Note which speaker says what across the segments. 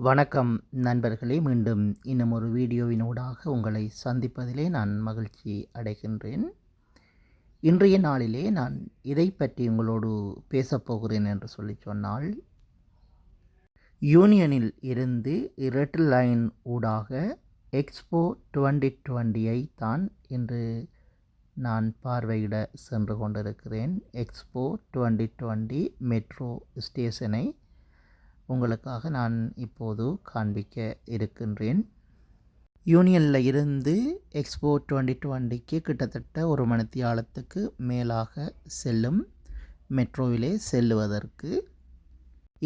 Speaker 1: வணக்கம் நண்பர்களே, மீண்டும் இன்னும் ஒரு வீடியோவினூடாக உங்களை சந்திப்பதிலே நான் மகிழ்ச்சி அடைகின்றேன். இன்றைய நாளிலே நான் இதை பற்றி உங்களோடு பேசப்போகிறேன் என்று சொன்னால், யூனியனில் இருந்து ரெட் லைன் ஊடாக எக்ஸ்போ 2020 தான் இன்று நான் பார்வையிட சென்று கொண்டிருக்கிறேன். எக்ஸ்போ 2020 மெட்ரோ ஸ்டேஷனை உங்களுக்காக நான் இப்போது காண்பிக்க இருக்கின்றேன். யூனியனில் இருந்து எக்ஸ்போ 2020க்கு கிட்டத்தட்ட ஒரு மணித்தியாலத்துக்கு மேலாக செல்லும் மெட்ரோவிலே செல்லுவதற்கு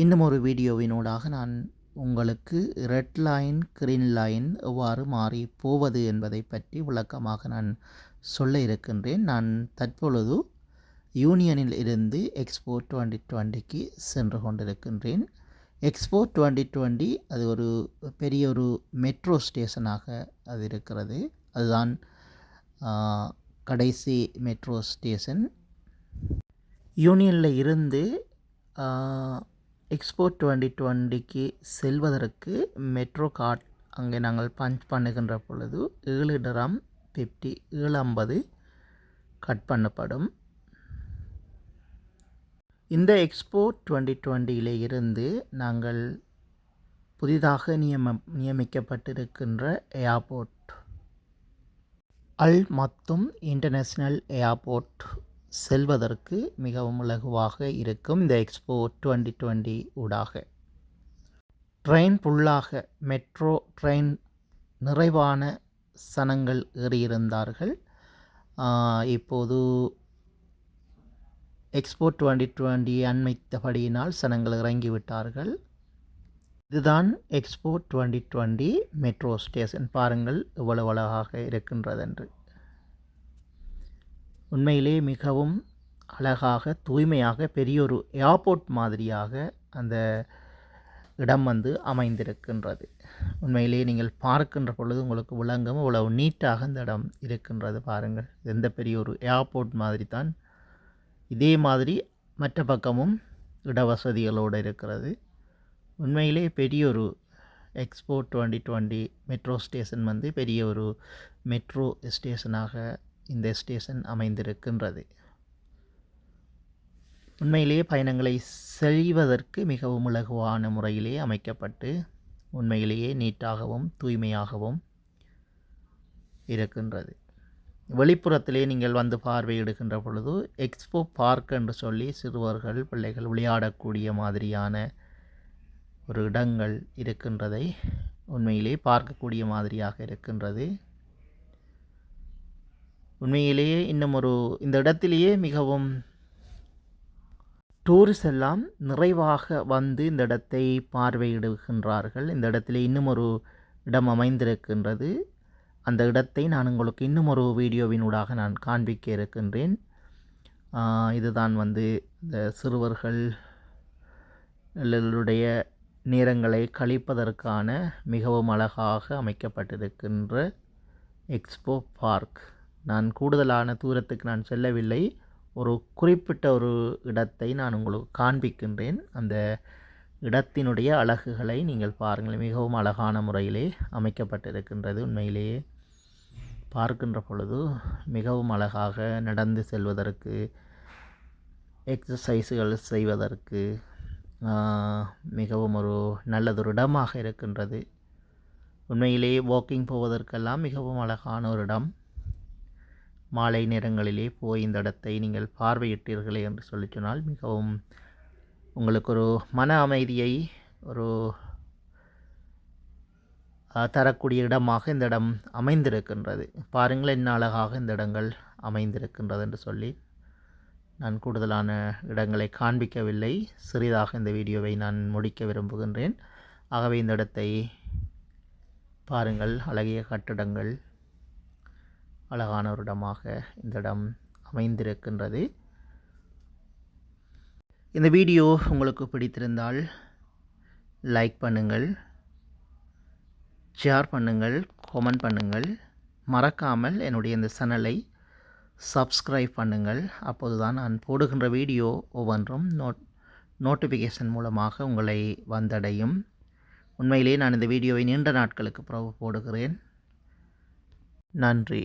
Speaker 1: இன்னும் ஒரு வீடியோவினூடாக நான் உங்களுக்கு ரெட் லைன் கிரீன் லைன் எவ்வாறு மாறி போவது என்பதை பற்றி விளக்கமாக நான் சொல்ல இருக்கின்றேன். நான் தற்பொழுது யூனியனில் இருந்து எக்ஸ்போ 2020க்கு சென்று கொண்டிருக்கின்றேன். எக்ஸ்போ 2020 அது ஒரு பெரிய ஒரு மெட்ரோ ஸ்டேஷனாக அது இருக்கிறது. அதுதான் கடைசி மெட்ரோ ஸ்டேஷன். யூனியனில் இருந்து எக்ஸ்போ 2020க்கு செல்வதற்கு மெட்ரோ கார்ட் அங்கே நாங்கள் பஞ்ச் பண்ணுகின்ற பொழுது $7.50 கட் பண்ணப்படும். இந்த எக்ஸ்போ 2020 இருந்து நாங்கள் புதிதாக நியமிக்கப்பட்டிருக்கின்ற ஏர்போர்ட் அல் மத்தும் இன்டர்நேஷ்னல் ஏர்போர்ட் செல்வதற்கு மிகவும் இலகுவாக இருக்கும். இந்த எக்ஸ்போ 2020 ஊடாக ட்ரெயின் ஃபுல்லாக மெட்ரோ ட்ரெயின் நிறைவான சனங்கள் ஏறியிருந்தார்கள். இப்போது எக்ஸ்போ 2020 அண்மைத்தபடியினால் சனங்கள் இறங்கிவிட்டார்கள். இதுதான் எக்ஸ்போ 2020 மெட்ரோ ஸ்டேஷன். பாருங்கள் எவ்வளவு அழகாக இருக்கின்றது என்று. உண்மையிலே மிகவும் அழகாக தூய்மையாக பெரியொரு ஏர்போர்ட் மாதிரியாக அந்த இடம் அமைந்திருக்கின்றது. உண்மையிலே நீங்கள் பார்க்கின்ற பொழுது உங்களுக்கு விளங்கும் இவ்வளவு நீட்டாக இந்த இடம் இருக்கின்றது. பாருங்கள், எந்த பெரிய ஒரு ஏர்போர்ட் மாதிரி தான். இதே மாதிரி மற்ற பக்கமும் இடவசதிகளோடு இருக்கிறது. உண்மையிலே பெரிய ஒரு எக்ஸ்போ 2020 மெட்ரோ ஸ்டேஷன் பெரிய ஒரு மெட்ரோ ஸ்டேஷனாக இந்த ஸ்டேஷன் அமைந்திருக்கின்றது. உண்மையிலேயே பயணங்களை செய்வதற்கு மிகவும் இலகுவான முறையிலே அமைக்கப்பட்டு உண்மையிலேயே நீட்டாகவும் தூய்மையாகவும் இருக்கின்றது. வெளிப்புறத்திலே நீங்கள் பார்வையிடுகின்ற பொழுது எக்ஸ்போ பார்க் என்று சொல்லி சிறுவர்கள் பிள்ளைகள் விளையாடக்கூடிய மாதிரியான ஒரு இடங்கள் இருக்கின்றதை உண்மையிலே பார்க்கக்கூடிய மாதிரியாக இருக்கின்றது. உண்மையிலேயே இந்த இடத்திலேயே மிகவும் டூரிஸ்ட் எல்லாம் நிறைவாக இந்த இடத்தை பார்வையிடுகின்றார்கள். இந்த இடத்திலே இன்னும் ஒரு இடம் அமைந்திருக்கின்றது. அந்த இடத்தை நான் உங்களுக்கு இன்னும் ஒரு வீடியோவினூடாக நான் காண்பிக்க இருக்கின்றேன். இதுதான் இந்த சிறுவர்களுடைய நேரங்களை கழிப்பதற்கான மிகவும் அழகாக அமைக்கப்பட்டிருக்கின்ற எக்ஸ்போ பார்க். நான் கூடுதலான தூரத்துக்கு நான் செல்லவில்லை. ஒரு குறிப்பிட்ட ஒரு இடத்தை நான் உங்களுக்கு காண்பிக்கின்றேன். அந்த இடத்தினுடைய அழகுகளை நீங்கள் பாருங்கள். மிகவும் அழகான முறையிலே அமைக்கப்பட்டிருக்கின்றது. உண்மையிலேயே பார்க்கின்ற பொழுது மிகவும் அழகாக நடந்து செல்வதற்கு, எக்ஸசைஸுகள் செய்வதற்கு மிகவும் ஒரு நல்லதொரு இடமாக இருக்கின்றது. உண்மையிலேயே வாக்கிங் போவதற்கெல்லாம் மிகவும் அழகான ஒரு இடம். மாலை நேரங்களிலே போய் இந்த இடத்தை நீங்கள் பார்வையிட்டீர்களே என்று சொன்னால் மிகவும் உங்களுக்கு ஒரு மன அமைதியை ஒரு தரக்கூடிய இடமாக இந்த இடம் அமைந்திருக்கின்றது. பாருங்கள் என்ன அழகாக இந்த இடங்கள் அமைந்திருக்கின்றது என்று சொல்லி நான் கூடுதலான இடங்களை காண்பிக்கவில்லை. சிறிதாக இந்த வீடியோவை நான் முடிக்க விரும்புகின்றேன். ஆகவே இந்த இடத்தை பாருங்கள். அழகிய கட்டிடங்கள், அழகான ஒரு இடமாக இந்த இடம் அமைந்திருக்கின்றது. இந்த வீடியோ உங்களுக்கு பிடித்திருந்தால் லைக் பண்ணுங்கள், ஷேர் பண்ணுங்கள், கமெண்ட் பண்ணுங்கள். மறக்காமல் என்னுடைய இந்த சேனலை சப்ஸ்கிரைப் பண்ணுங்கள். அப்போது தான் நான் போடுகின்ற வீடியோ ஒவ்வொன்றும் நோட்டிஃபிகேஷன் மூலமாக உங்களை வந்தடையும். உண்மையிலேயே நான் இந்த வீடியோவை நீண்ட நாட்களுக்கு பிறகு போடுகிறேன். நன்றி.